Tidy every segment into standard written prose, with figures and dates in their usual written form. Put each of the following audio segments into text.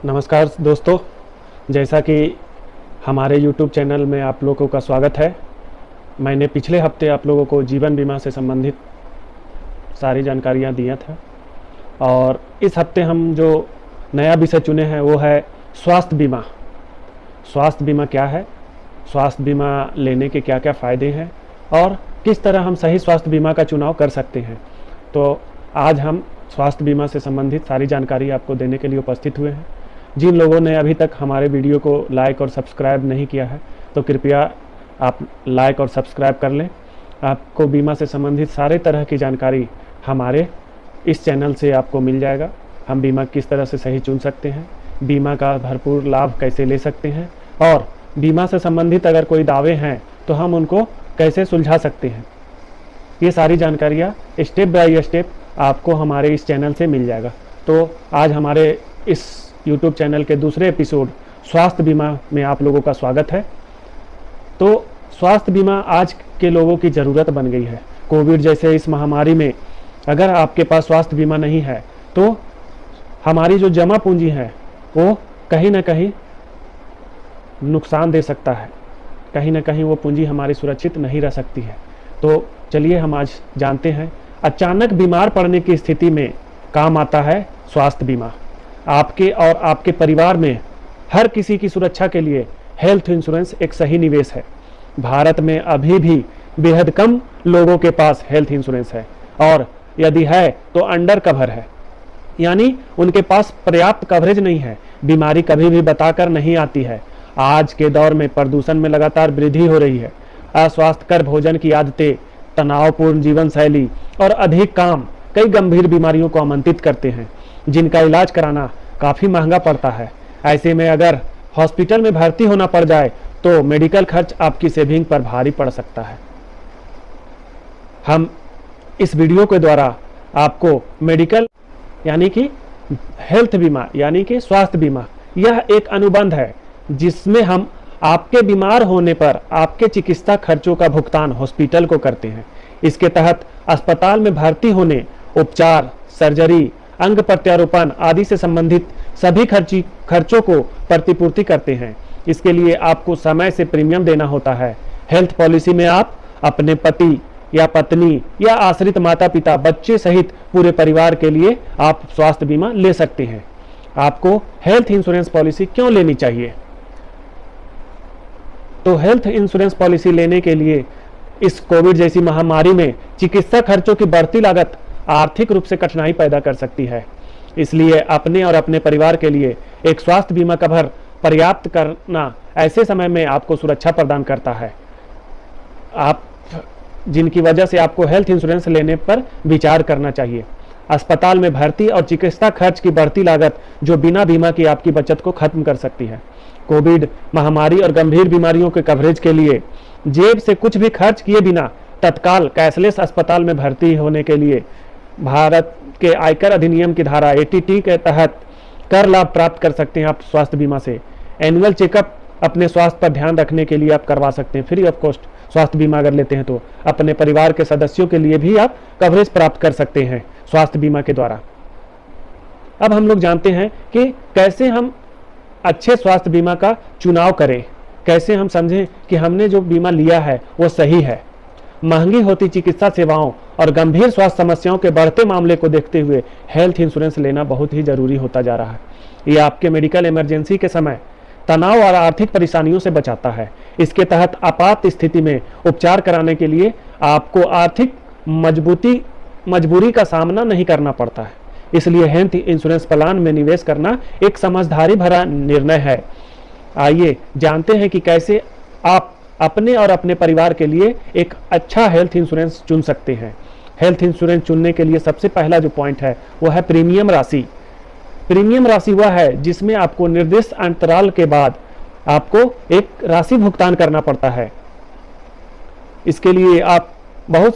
नमस्कार दोस्तों, जैसा कि हमारे YouTube चैनल में आप लोगों का स्वागत है। मैंने पिछले हफ्ते आप लोगों को जीवन बीमा से संबंधित सारी जानकारियां दिया था और इस हफ्ते हम जो नया विषय चुने हैं वो है स्वास्थ्य बीमा। स्वास्थ्य बीमा क्या है, स्वास्थ्य बीमा लेने के क्या क्या फ़ायदे हैं और किस तरह हम सही स्वास्थ्य बीमा का चुनाव कर सकते हैं। तो आज हम स्वास्थ्य बीमा से संबंधित सारी जानकारी आपको देने के लिए उपस्थित हुए हैं। जिन लोगों ने अभी तक हमारे वीडियो को लाइक और सब्सक्राइब नहीं किया है तो कृपया आप लाइक और सब्सक्राइब कर लें। आपको बीमा से संबंधित सारे तरह की जानकारी हमारे इस चैनल से आपको मिल जाएगा। हम बीमा किस तरह से सही चुन सकते हैं, बीमा का भरपूर लाभ कैसे ले सकते हैं और बीमा से संबंधित अगर कोई दावे हैं तो हम उनको कैसे सुलझा सकते हैं, ये सारी जानकारियाँ स्टेप बाय स्टेप आपको हमारे इस चैनल से मिल जाएगा। तो आज हमारे इस YouTube चैनल के दूसरे एपिसोड स्वास्थ्य बीमा में आप लोगों का स्वागत है। तो स्वास्थ्य बीमा आज के लोगों की ज़रूरत बन गई है। कोविड जैसे इस महामारी में अगर आपके पास स्वास्थ्य बीमा नहीं है तो हमारी जो जमा पूंजी है वो कहीं ना कहीं नुकसान दे सकता है, कहीं ना कहीं वो पूंजी हमारी सुरक्षित नहीं रह सकती है। तो चलिए हम आज जानते हैं अचानक बीमार पड़ने की स्थिति में काम आता है स्वास्थ्य बीमा। आपके और आपके परिवार में हर किसी की सुरक्षा के लिए हेल्थ इंश्योरेंस एक सही निवेश है। भारत में अभी भी बेहद कम लोगों के पास हेल्थ इंश्योरेंस है और यदि है तो अंडर कवर है, यानी उनके पास पर्याप्त कवरेज नहीं है। बीमारी कभी भी बताकर नहीं आती है। आज के दौर में प्रदूषण में लगातार वृद्धि हो रही है। अस्वास्थ्यकर भोजन की आदतें, तनावपूर्ण जीवन शैली और अधिक काम कई गंभीर बीमारियों को आमंत्रित करते हैं जिनका इलाज कराना काफ़ी महंगा पड़ता है। ऐसे में अगर हॉस्पिटल में भर्ती होना पड़ जाए तो मेडिकल खर्च आपकी सेविंग पर भारी पड़ सकता है। हम इस वीडियो के द्वारा आपको मेडिकल यानी कि हेल्थ बीमा यानी कि स्वास्थ्य बीमा, यह एक अनुबंध है जिसमें हम आपके बीमार होने पर आपके चिकित्सा खर्चों का भुगतान हॉस्पिटल को करते हैं। इसके तहत अस्पताल में भर्ती होने, उपचार, सर्जरी, अंग प्रत्यारोपण आदि से संबंधित सभी खर्चों को प्रतिपूर्ति करते हैं। इसके लिए आपको समय से प्रीमियम देना होता है। हेल्थ पॉलिसी में आप अपने पति या पत्नी या आश्रित माता पिता, बच्चे सहित पूरे परिवार के लिए आप स्वास्थ्य बीमा ले सकते हैं। आपको हेल्थ इंश्योरेंस पॉलिसी क्यों लेनी चाहिए? तो हेल्थ इंश्योरेंस पॉलिसी लेने के लिए इस कोविड जैसी महामारी में चिकित्सा खर्चों की बढ़ती लागत आर्थिक रूप से कठिनाई पैदा कर सकती है। इसलिए अपने और अपने परिवार के लिए एक स्वास्थ्य बीमा कवर पर्याप्त करना ऐसे समय में आपको सुरक्षा प्रदान करता है, आप जिनकी वजह से आपको हेल्थ इंश्योरेंस लेने पर विचार करना चाहिए। अस्पताल में भर्ती और चिकित्सा खर्च की बढ़ती लागत जो बिना बीमा की आपकी बचत को खत्म कर सकती है। कोविड महामारी और गंभीर बीमारियों के कवरेज के लिए जेब से कुछ भी खर्च किए बिना तत्काल कैशलेस अस्पताल में भर्ती होने के लिए भारत के आयकर अधिनियम की धारा 80T के तहत कर लाभ प्राप्त कर सकते हैं आप स्वास्थ्य बीमा से। एनुअल चेकअप अपने स्वास्थ्य पर ध्यान रखने के लिए आप करवा सकते हैं फ्री ऑफ कॉस्ट। स्वास्थ्य बीमा अगर लेते हैं तो अपने परिवार के सदस्यों के लिए भी आप कवरेज प्राप्त कर सकते हैं स्वास्थ्य बीमा के द्वारा। अब हम लोग जानते हैं कि कैसे हम अच्छे स्वास्थ्य बीमा का चुनाव करें, कैसे हम समझें कि हमने जो बीमा लिया है वो सही है। महंगी होती चिकित्सा सेवाओं और गंभीर स्वास्थ्य समस्याओं के बढ़ते मामले को देखते हुए हेल्थ इंश्योरेंस लेना बहुत ही जरूरी होता जा रहा है। यह आपके मेडिकल इमरजेंसी के समय तनाव और आर्थिक परेशानियों से बचाता है। इसके तहत आपात स्थिति में उपचार कराने के लिए आपको आर्थिक मजबूरी का सामना नहीं करना पड़ता है। इसलिए हेल्थ इंश्योरेंस प्लान में निवेश करना एक समझदारी भरा निर्णय है। आइए जानते हैं कि कैसे आप अपने और अपने परिवार के लिए एक अच्छा हेल्थ इंश्योरेंस चुन सकते हैं। हेल्थ इंश्योरेंस चुनने के लिए सबसे पहला जो पॉइंट है वो है प्रीमियम राशि। प्रीमियम राशि वह है जिसमें आपको निर्दिष्ट अंतराल के बाद आपको एक राशि भुगतान करना पड़ता है। इसके लिए आप बहुत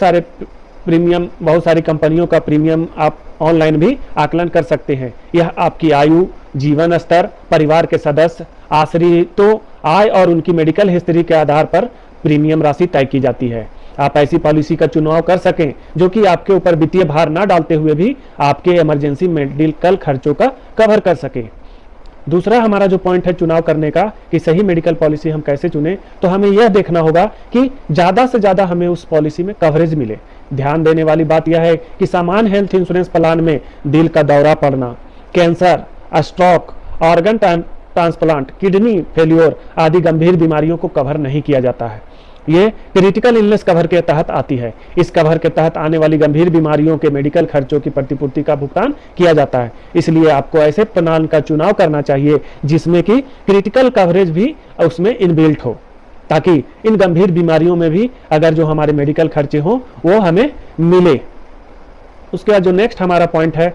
सारी कंपनियों का प्रीमियम आप ऑनलाइन भी आकलन कर सकते हैं। यह आपकी आयु, जीवन स्तर, परिवार के सदस्य, आश्रितों, आय और उनकी मेडिकल हिस्ट्री के आधार पर प्रीमियम राशि तय की जाती है। आप ऐसी पॉलिसी का चुनाव कर सकें जो कि आपके ऊपर वित्तीय भार न डालते हुए भी आपके इमरजेंसी मेडिकल खर्चों का कवर कर सके। दूसरा हमारा जो पॉइंट है चुनाव करने का कि सही मेडिकल पॉलिसी हम कैसे चुने, तो हमें यह देखना होगा कि ज़्यादा से ज़्यादा हमें उस पॉलिसी में कवरेज मिले। ध्यान देने वाली बात यह है कि सामान्य हेल्थ इंश्योरेंस प्लान में दिल का दौरा पड़ना, cancer, stroke, organ transplant, kidney failure आदि गंभीर बीमारियों को कवर नहीं किया जाता है। ये क्रिटिकल इलनेस कवर के तहत आती है। इस कवर के तहत आने वाली गंभीर बीमारियों के मेडिकल खर्चों की प्रतिपूर्ति का भुगतान किया जाता है। इसलिए आपको ऐसे प्लान का चुनाव करना चाहिए जिसमें कि क्रिटिकल कवरेज भी उसमें इनबिल्ट हो, ताकि इन गंभीर बीमारियों में भी अगर जो हमारे मेडिकल खर्चे हों वो हमें मिले। उसके बाद जो नेक्स्ट हमारा पॉइंट है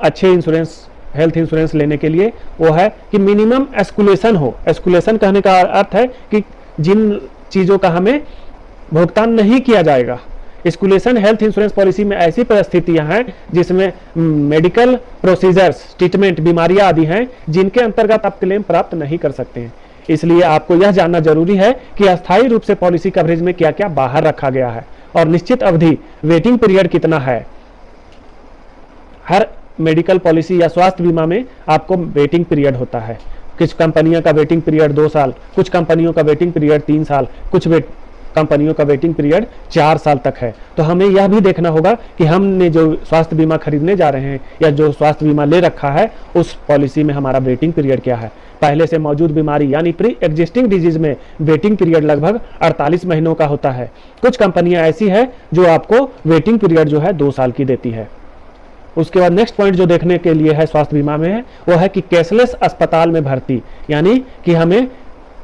अच्छे इंश्योरेंस, हेल्थ इंश्योरेंस लेने के लिए, वो है कि मिनिमम एस्कुलेशन हो। एस्कुलेशन कहने का अर्थ है कि जिन चीज़ों का हमें भुगतान नहीं किया जाएगा। एस्कुलेशन हेल्थ इंश्योरेंस पॉलिसी में ऐसी परिस्थितियां हैं जिसमें मेडिकल प्रोसीजर्स, ट्रीटमेंट, बीमारियां आदि हैं जिनके अंतर्गत आप क्लेम प्राप्त नहीं कर सकते हैं। इसलिए आपको यह जानना जरूरी है कि अस्थायी रूप से पॉलिसी कवरेज में क्या क्या बाहर रखा गया है और निश्चित अवधि वेटिंग पीरियड कितना है। हर मेडिकल पॉलिसी या स्वास्थ्य बीमा में आपको वेटिंग पीरियड होता है। कुछ कंपनियों का वेटिंग पीरियड 2 साल, कुछ कंपनियों का वेटिंग पीरियड 3 साल, कुछ कंपनियों का वेटिंग पीरियड 4 साल तक है। तो हमें यह भी देखना होगा कि हमने जो स्वास्थ्य बीमा खरीदने जा रहे हैं या जो स्वास्थ्य बीमा ले रखा है उस पॉलिसी में हमारा वेटिंग पीरियड क्या है। पहले से मौजूद बीमारी यानी प्री एग्जिस्टिंग डिजीज में वेटिंग पीरियड लगभग 48 महीनों का होता है। कुछ कंपनियां ऐसी है जो आपको वेटिंग पीरियड जो है 2 साल की देती है। उसके बाद नेक्स्ट पॉइंट जो देखने के लिए है स्वास्थ्य बीमा में है वो है कि कैशलेस अस्पताल में भर्ती, यानी कि हमें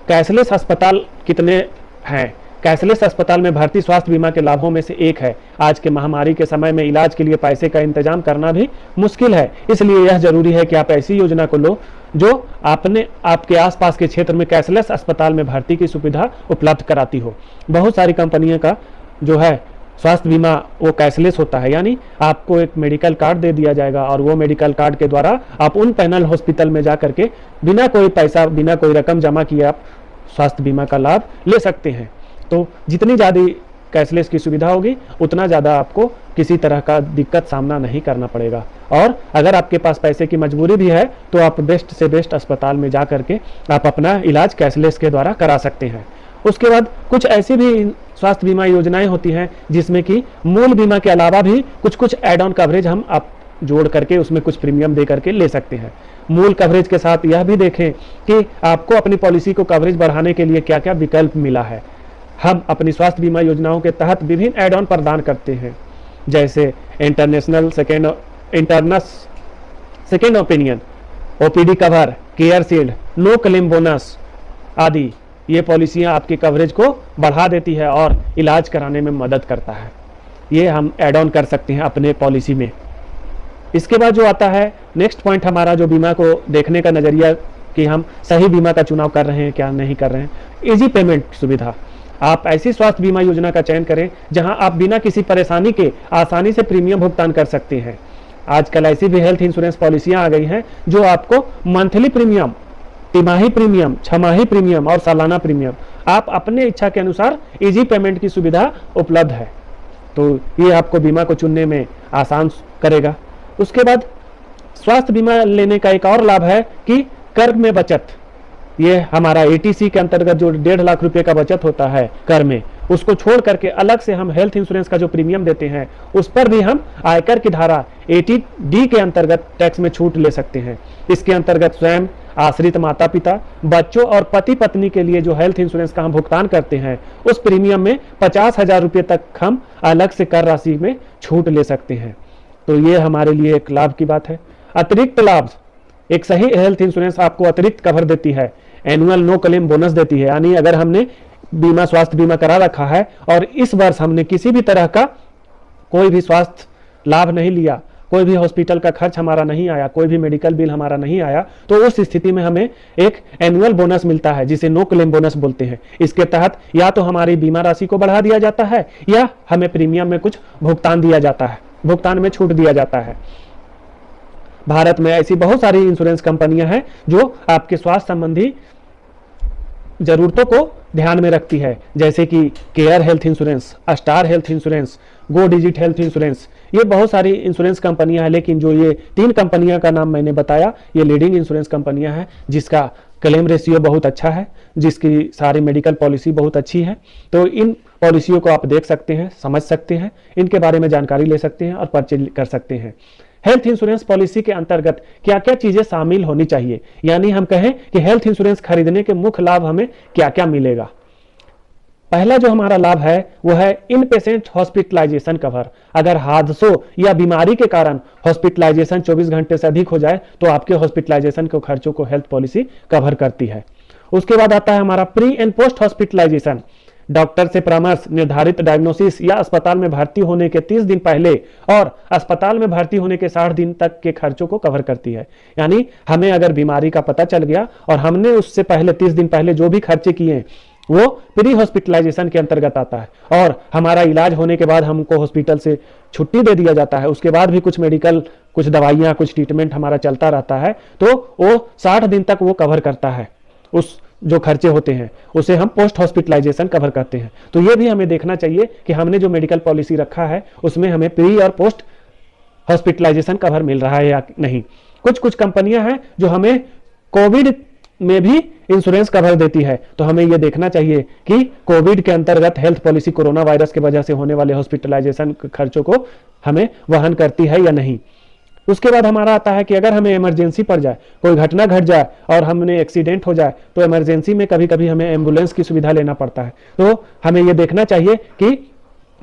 कैशलेस अस्पताल कितने हैं। कैशलेस अस्पताल में भर्ती स्वास्थ्य बीमा के लाभों में से एक है। आज के महामारी के समय में इलाज के लिए पैसे का इंतजाम करना भी मुश्किल है, इसलिए यह जरूरी है कि आप ऐसी योजना को लो जो आपके आसपास के क्षेत्र में कैशलेस अस्पताल में भर्ती की सुविधा उपलब्ध कराती हो। बहुत सारी कंपनियों का जो है स्वास्थ्य बीमा वो कैशलेस होता है, यानी आपको एक मेडिकल कार्ड दे दिया जाएगा और वो मेडिकल कार्ड के द्वारा आप उन पैनल हॉस्पिटल में जा करके बिना कोई पैसा, बिना कोई रकम जमा किए आप स्वास्थ्य बीमा का लाभ ले सकते हैं। तो जितनी ज़्यादा कैशलेस की सुविधा होगी उतना ज़्यादा आपको किसी तरह का दिक्कत सामना नहीं करना पड़ेगा। और अगर आपके पास पैसे की मजबूरी भी है तो आप बेस्ट से बेस्ट अस्पताल में जा करके आप अपना इलाज कैशलेस के द्वारा करा सकते हैं। उसके बाद कुछ ऐसी भी स्वास्थ्य बीमा योजनाएं होती हैं जिसमें कि मूल बीमा के अलावा भी कुछ एड ऑन कवरेज हम आप जोड़ करके उसमें कुछ प्रीमियम दे करके ले सकते हैं। मूल कवरेज के साथ यह भी देखें कि आपको अपनी पॉलिसी को कवरेज बढ़ाने के लिए क्या क्या विकल्प मिला है। हम अपनी स्वास्थ्य बीमा योजनाओं के तहत विभिन्न एड ऑन प्रदान करते हैं, जैसे international second opinion, OPD cover, care shield, no claim bonus आदि। ये पॉलिसियां आपकी कवरेज को बढ़ा देती है और इलाज कराने में मदद करता है। ये हम ऐड ऑन कर सकते हैं अपने पॉलिसी में। इसके बाद जो आता है नेक्स्ट पॉइंट हमारा जो बीमा को देखने का नज़रिया कि हम सही बीमा का चुनाव कर रहे हैं क्या नहीं कर रहे हैं। इजी पेमेंट सुविधा, आप ऐसी स्वास्थ्य बीमा योजना का चयन करें जहां आप बिना किसी परेशानी के आसानी से प्रीमियम भुगतान कर सकते हैं। आजकल ऐसी भी हेल्थ इंश्योरेंस पॉलिसियां आ गई हैं जो आपको मंथली प्रीमियम, तिमाही प्रीमियम, छमाही प्रीमियम और सालाना प्रीमियम आप अपने इच्छा के अनुसार इजी पेमेंट की सुविधा उपलब्ध है। तो ये आपको बीमा को चुनने में आसान करेगा। उसके बाद स्वास्थ्य बीमा लेने का एक और लाभ है कि कर में बचत। ये हमारा एटीसी के अंतर्गत जो 1.5 लाख रुपए का बचत होता है कर में, उसको छोड़ करके अलग से हम हेल्थ इंश्योरेंस का जो प्रीमियम देते हैं उस पर भी हम आयकर की धारा 80D के अंतर्गत टैक्स में छूट ले सकते हैं। इसके अंतर्गत स्वयं, आश्रित माता पिता, बच्चों और पति पत्नी के लिए जो हेल्थ इंश्योरेंस का हम भुगतान करते हैं उस प्रीमियम में 50,000 रुपये तक हम अलग से कर राशि में छूट ले सकते हैं। तो ये हमारे लिए एक लाभ की बात है। अतिरिक्त लाभ, एक सही हेल्थ इंश्योरेंस आपको अतिरिक्त कवर देती है, एनुअल नो क्लेम बोनस देती है, यानी अगर हमने बीमा स्वास्थ्य बीमा करा रखा है और इस वर्ष हमने किसी भी तरह का कोई भी स्वास्थ्य लाभ नहीं लिया, कोई भी हॉस्पिटल का खर्च हमारा नहीं आया, कोई भी मेडिकल बिल हमारा नहीं आया, तो उस स्थिति में हमें एक एनुअल बोनस मिलता है जिसे नो क्लेम बोनस बोलते हैं। इसके तहत या तो हमारी बीमा राशि को बढ़ा दिया जाता है या हमें प्रीमियम में कुछ भुगतान दिया जाता है, भुगतान में छूट दिया जाता है। भारत में ऐसी बहुत सारी इंश्योरेंस कंपनियां हैं जो आपके स्वास्थ्य संबंधी जरूरतों को ध्यान में रखती है, जैसे कि Care Health Insurance, Star Health Insurance, Go Digit Health Insurance. ये बहुत सारी इंश्योरेंस कंपनियां हैं, लेकिन जो ये 3 कंपनियां का नाम मैंने बताया, ये लीडिंग इंश्योरेंस कंपनियां हैं जिसका क्लेम रेशियो बहुत अच्छा है, जिसकी सारी मेडिकल पॉलिसी बहुत अच्छी है। तो इन पॉलिसियों को आप देख सकते हैं, समझ सकते हैं, इनके बारे में जानकारी ले सकते हैं और परचेज कर सकते हैं। हेल्थ इंश्योरेंस पॉलिसी के अंतर्गत क्या क्या चीजें शामिल होनी चाहिए, यानी हम कहें कि हेल्थ इंश्योरेंस खरीदने के मुख्य लाभ हमें क्या क्या मिलेगा। पहला जो हमारा लाभ है वो है इन पेशेंट हॉस्पिटलाइजेशन कवर। अगर हादसों या बीमारी के कारण हॉस्पिटलाइजेशन 24 घंटे से अधिक हो जाए तो आपके हॉस्पिटलाइजेशन के खर्चों को हेल्थ पॉलिसी कवर करती है। उसके बाद आता है हमारा pre and post hospitalization. Doctor से परामर्श, निर्धारित डायग्नोसिस या अस्पताल में भर्ती होने के 30 दिन पहले और अस्पताल में भर्ती होने के 60 दिन तक के खर्चों को कवर करती है। यानी हमें अगर बीमारी का पता चल गया और हमने उससे पहले 30 दिन पहले जो भी खर्चे किए वो प्री हॉस्पिटलाइजेशन के अंतर्गत आता है और हमारा इलाज होने के बाद हमको हॉस्पिटल से छुट्टी दे दिया जाता है। उसके बाद भी कुछ मेडिकल, कुछ दवाइयाँ, कुछ ट्रीटमेंट हमारा चलता रहता है, तो वो 60 दिन तक वो कवर करता है। उस जो खर्चे होते हैं उसे हम पोस्ट हॉस्पिटलाइजेशन कवर करते हैं। तो ये भी हमें देखना चाहिए कि हमने जो मेडिकल पॉलिसी रखा है उसमें हमें प्री और पोस्ट हॉस्पिटलाइजेशन कवर मिल रहा है या नहीं। कुछ कुछ कंपनियां हैं जो हमें कोविड में भी इंश्योरेंस कवर देती है, तो हमें यह देखना चाहिए कि कोविड के अंतर्गत हेल्थ पॉलिसी कोरोना वायरस की वजह से होने वाले हॉस्पिटलाइजेशन खर्चों को हमें वहन करती है या नहीं। उसके बाद हमारा आता है कि अगर हमें इमरजेंसी पड़ जाए, कोई घटना घट जाए और हमने एक्सीडेंट हो जाए, तो इमरजेंसी में कभी कभी हमें एम्बुलेंस की सुविधा लेना पड़ता है। तो हमें यह देखना चाहिए कि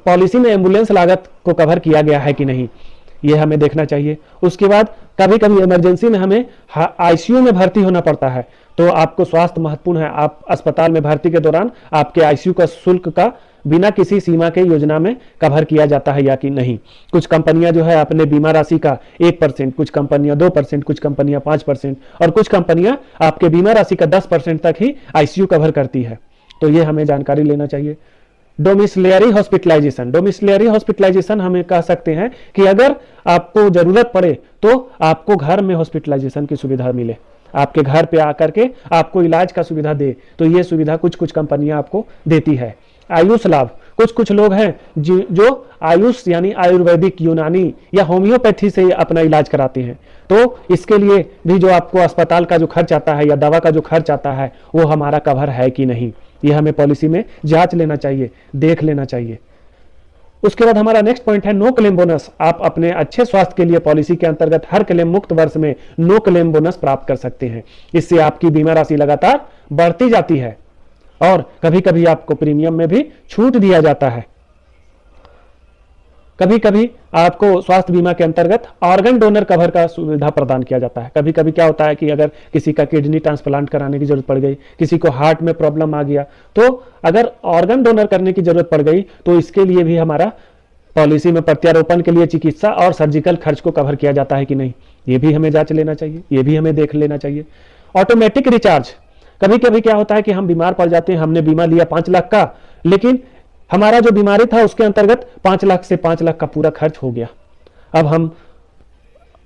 पॉलिसी में एम्बुलेंस लागत को कवर किया गया है कि नहीं, ये हमें देखना चाहिए। उसके बाद कभी कभी इमरजेंसी में हमें आईसीयू में भर्ती होना पड़ता है, तो आपको स्वास्थ्य महत्वपूर्ण है। आप अस्पताल में भर्ती के दौरान आपके आईसीयू का शुल्क का बिना किसी सीमा के योजना में कवर किया जाता है या कि नहीं। कुछ कंपनियां जो है अपने बीमा राशि का 1%, कुछ कंपनियां 2%, कुछ कंपनियां 5% और कुछ कंपनियां आपके बीमा राशि का 10% तक ही आईसीयू कवर करती है। तो ये हमें जानकारी लेना चाहिए। डोमिसिलियरी हॉस्पिटलाइजेशन, डोमिसिलियरी हॉस्पिटलाइजेशन हमें कह सकते हैं कि अगर आपको जरूरत पड़े तो आपको घर में हॉस्पिटलाइजेशन की सुविधा मिले, आपके घर पे आकर के आपको इलाज का सुविधा दे, तो ये सुविधा कुछ कुछ कंपनियां आपको देती है। आयुष लाभ, कुछ कुछ लोग हैं जो आयुष यानी आयुर्वेदिक, यूनानी या होम्योपैथी से अपना इलाज कराते हैं, तो इसके लिए भी जो आपको अस्पताल का जो खर्च आता है या दवा का जो खर्च आता है वो हमारा कवर है कि नहीं, ये हमें पॉलिसी में जांच लेना चाहिए, देख लेना चाहिए। उसके बाद हमारा नेक्स्ट पॉइंट है नो क्लेम बोनस। आप अपने अच्छे स्वास्थ्य के लिए पॉलिसी के अंतर्गत हर क्लेम मुक्त वर्ष में नो क्लेम बोनस प्राप्त कर सकते हैं। इससे आपकी बीमा राशि लगातार बढ़ती जाती है और कभी कभी आपको प्रीमियम में भी छूट दिया जाता है। कभी कभी आपको स्वास्थ्य बीमा के अंतर्गत ऑर्गन डोनर कवर का सुविधा प्रदान किया जाता है। कभी कभी क्या होता है कि अगर किसी का किडनी ट्रांसप्लांट कराने की जरूरत पड़ गई, किसी को हार्ट में प्रॉब्लम आ गया, तो अगर ऑर्गन डोनर करने की जरूरत पड़ गई तो इसके लिए भी हमारा पॉलिसी में प्रत्यारोपण के लिए चिकित्सा और सर्जिकल खर्च को कवर किया जाता है कि नहीं, ये भी हमें जांच लेना चाहिए, ये भी हमें देख लेना चाहिए। ऑटोमेटिक रिचार्ज, कभी कभी क्या होता है कि हम बीमार पड़ जाते हैं, हमने बीमा लिया 5 लाख का, लेकिन हमारा जो बीमारी था उसके अंतर्गत 5 लाख से 5 लाख का पूरा खर्च हो गया। अब हम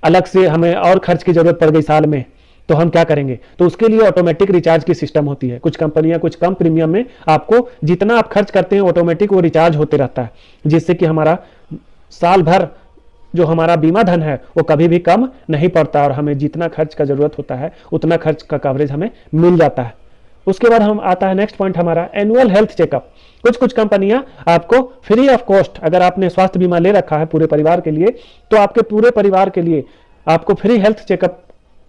अलग से हमें और खर्च की जरूरत पड़ गई साल में, तो हम क्या करेंगे? तो उसके लिए ऑटोमेटिक रिचार्ज की सिस्टम होती है। कुछ कंपनियां कुछ कम प्रीमियम में आपको जितना आप खर्च करते हैं ऑटोमेटिक वो रिचार्ज होते रहता है, जिससे कि हमारा साल भर जो हमारा बीमा धन है वो कभी भी कम नहीं पड़ता और हमें जितना खर्च का जरूरत होता है उतना खर्च का कवरेज हमें मिल जाता है। उसके बाद हम आता है नेक्स्ट पॉइंट हमारा एनुअल हेल्थ चेकअप। कुछ कुछ कंपनियां आपको फ्री ऑफ कॉस्ट, अगर आपने स्वास्थ्य बीमा ले रखा है पूरे परिवार के लिए, तो आपके पूरे परिवार के लिए आपको फ्री हेल्थ चेकअप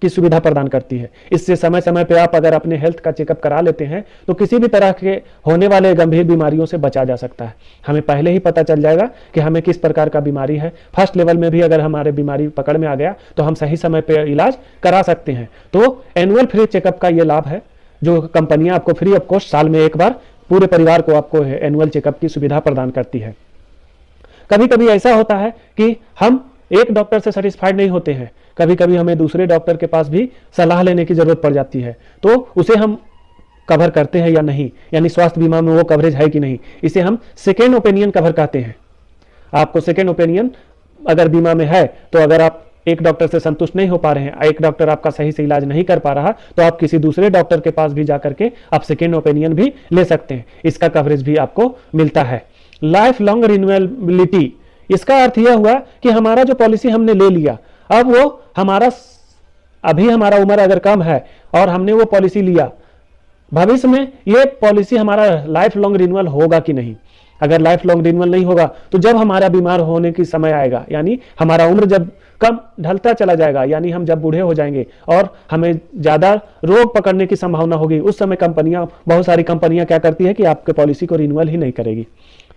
की सुविधा प्रदान करती है। इससे समय समय पे आप अगर अपने हेल्थ का चेकअप करा लेते हैं तो किसी भी तरह के होने वाले गंभीर बीमारियों से बचा जा सकता है। हमें पहले ही पता चल जाएगा कि हमें किस प्रकार का बीमारी है। फर्स्ट लेवल में भी अगर हमारे बीमारी पकड़ में आ गया तो हम सही समय पे इलाज करा सकते हैं। तो एनुअल फ्री चेकअप का ये लाभ है जो कंपनियां आपको फ्री ऑफ कॉस्ट साल में एक बार पूरे परिवार को आपको एनुअल चेकअप की सुविधा प्रदान करती है। कभी कभी ऐसा होता है कि हम एक डॉक्टर से सेटिस्फाइड नहीं होते हैं, कभी कभी हमें दूसरे डॉक्टर के पास भी सलाह लेने की जरूरत पड़ जाती है, तो उसे हम कवर करते हैं या नहीं, यानी स्वास्थ्य बीमा में वो कवरेज है कि नहीं, इसे हम सेकेंड ओपिनियन कवर कहते हैं। आपको सेकेंड ओपिनियन अगर बीमा में है तो अगर आप एक डॉक्टर से संतुष्ट नहीं हो पा रहे हैं, एक डॉक्टर आपका सही से इलाज नहीं कर पा रहा, तो आप किसी दूसरे डॉक्टर के पास भी जाकर के आप सेकेंड ओपिनियन भी ले सकते हैं, इसका कवरेज भी आपको मिलता है। लाइफ लॉन्ग रिन्यूएबिलिटी, इसका अर्थ यह हुआ कि हमारा जो पॉलिसी हमने ले लिया, अब वो अभी हमारा उम्र अगर कम है और हमने वो पॉलिसी लिया, भविष्य में ये पॉलिसी हमारा लाइफ लॉन्ग रिन्यूअल होगा कि नहीं। अगर लाइफ लॉन्ग रिन्यूअल नहीं होगा तो जब हमारा बीमार होने की समय आएगा, यानी हमारा उम्र जब कम ढलता चला जाएगा, यानी हम जब बूढ़े हो जाएंगे और हमें ज्यादा रोग पकड़ने की संभावना होगी, उस समय बहुत सारी कंपनियां क्या करती है कि आपके पॉलिसी को रिन्यूअल ही नहीं करेगी।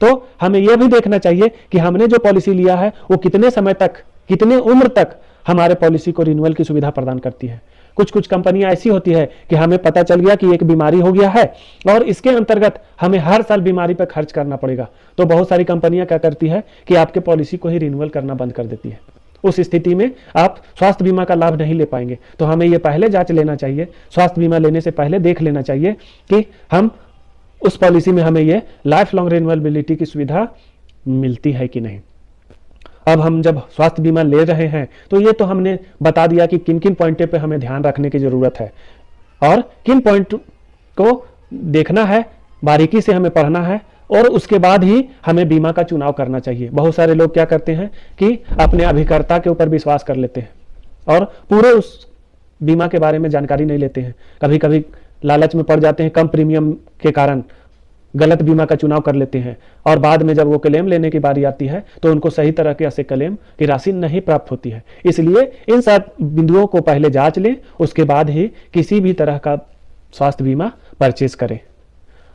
तो हमें यह भी देखना चाहिए कि हमने जो पॉलिसी लिया है वो कितने समय तक, कितने उम्र तक हमारे पॉलिसी को रिन्यूअल की सुविधा प्रदान करती है। कुछ कुछ कंपनियां ऐसी होती है कि हमें पता चल गया कि एक बीमारी हो गया है और इसके अंतर्गत हमें हर साल बीमारी पर खर्च करना पड़ेगा, तो बहुत सारी कंपनियां क्या करती है कि आपके पॉलिसी को ही रिन्यूअल करना बंद कर देती है। उस स्थिति में आप स्वास्थ्य बीमा का लाभ नहीं ले पाएंगे। तो हमें यह पहले जांच लेना चाहिए, स्वास्थ्य बीमा लेने से पहले देख लेना चाहिए कि हम उस पॉलिसी में हमें यह लाइफ लॉन्ग रिन्यूएबिलिटी की सुविधा मिलती है कि नहीं। अब हम जब स्वास्थ्य बीमा ले रहे हैं तो ये तो हमने बता दिया कि किन किन पॉइंट पे हमें ध्यान रखने की जरूरत है और किन पॉइंट को देखना है, बारीकी से हमें पढ़ना है और उसके बाद ही हमें बीमा का चुनाव करना चाहिए। बहुत सारे लोग क्या करते हैं कि अपने अभिकर्ता के ऊपर विश्वास कर लेते हैं और पूरे उस बीमा के बारे में जानकारी नहीं लेते हैं। कभी कभी लालच में पड़ जाते हैं, कम प्रीमियम के कारण गलत बीमा का चुनाव कर लेते हैं और बाद में जब वो क्लेम लेने की बारी आती है तो उनको सही तरह के ऐसे क्लेम की राशि नहीं प्राप्त होती है। इसलिए इन सब बिंदुओं को पहले जांच लें, उसके बाद ही किसी भी तरह का स्वास्थ्य बीमा परचेज करें।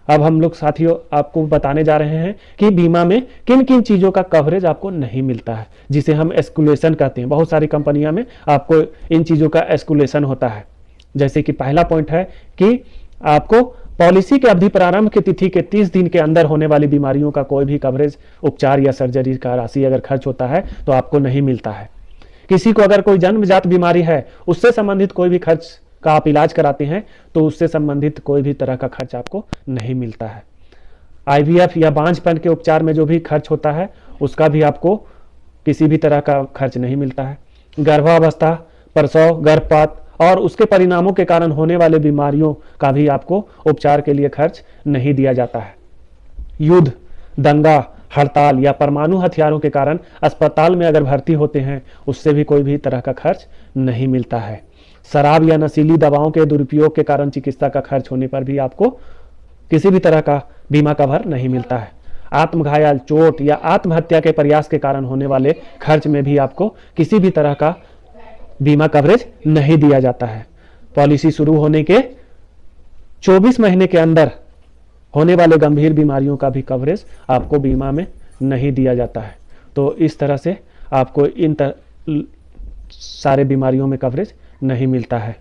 अब हम लोग साथियों आपको बताने जा रहे हैं कि बीमा में किन किन चीजों का कवरेज आपको नहीं मिलता है, जिसे हम एक्सक्लूशन कहते हैं। बहुत सारी कंपनियां में आपको इन चीजों का एक्सक्लूशन होता है। जैसे कि पहला पॉइंट है कि आपको पॉलिसी के अवधि प्रारंभ की तिथि के 30 दिन के अंदर होने वाली बीमारियों का कोई भी कवरेज, उपचार या सर्जरी का राशि अगर खर्च होता है तो आपको नहीं मिलता है। किसी को अगर कोई जन्मजात बीमारी है, उससे संबंधित कोई भी खर्च का आप इलाज कराते हैं तो उससे संबंधित कोई भी तरह का खर्च आपको नहीं मिलता है। IVF या बांझपन के उपचार में जो भी खर्च होता है उसका भी आपको किसी भी तरह का खर्च नहीं मिलता है। गर्भावस्था, प्रसव, गर्भपात और उसके परिणामों के कारण होने वाले बीमारियों का भी आपको उपचार के लिए खर्च नहीं दिया जाता है। युद्ध, दंगा, हड़ताल या परमाणु हथियारों के कारण अस्पताल में अगर भर्ती होते हैं उससे भी कोई भी तरह का खर्च नहीं मिलता है। शराब या नशीली दवाओं के दुरुपयोग के कारण चिकित्सा का खर्च होने पर भी आपको किसी भी तरह का बीमा कवर नहीं मिलता है। आत्मघायल, चोट या आत्महत्या के प्रयास के कारण होने वाले खर्च में भी आपको किसी भी तरह का बीमा कवरेज नहीं दिया जाता है। पॉलिसी शुरू होने के 24 महीने के अंदर होने वाले गंभीर बीमारियों का भी कवरेज आपको बीमा में नहीं दिया जाता है। तो इस तरह से आपको इन सारे बीमारियों में कवरेज नहीं मिलता है।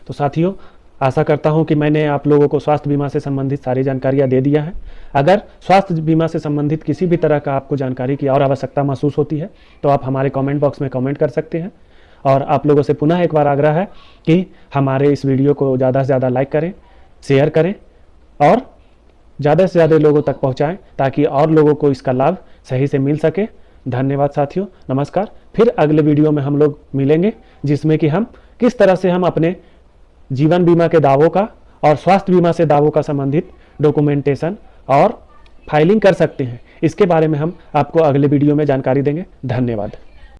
तो साथियों, आशा करता हूं कि मैंने आप लोगों को स्वास्थ्य बीमा से संबंधित सारी जानकारियां दे दिया है। अगर स्वास्थ्य बीमा से संबंधित किसी भी तरह का आपको जानकारी की और आवश्यकता महसूस होती है तो आप हमारे कमेंट बॉक्स में कमेंट कर सकते हैं। और आप लोगों से पुनः एक बार आग्रह है कि हमारे इस वीडियो को ज़्यादा से ज़्यादा लाइक करें, शेयर करें और ज़्यादा से ज़्यादा लोगों तक पहुँचाएँ ताकि और लोगों को इसका लाभ सही से मिल सके। धन्यवाद साथियों, नमस्कार। फिर अगले वीडियो में हम लोग मिलेंगे जिसमें कि हम किस तरह से हम अपने जीवन बीमा के दावों का और स्वास्थ्य बीमा से दावों का संबंधित डॉक्यूमेंटेशन और फाइलिंग कर सकते हैं, इसके बारे में हम आपको अगले वीडियो में जानकारी देंगे। धन्यवाद।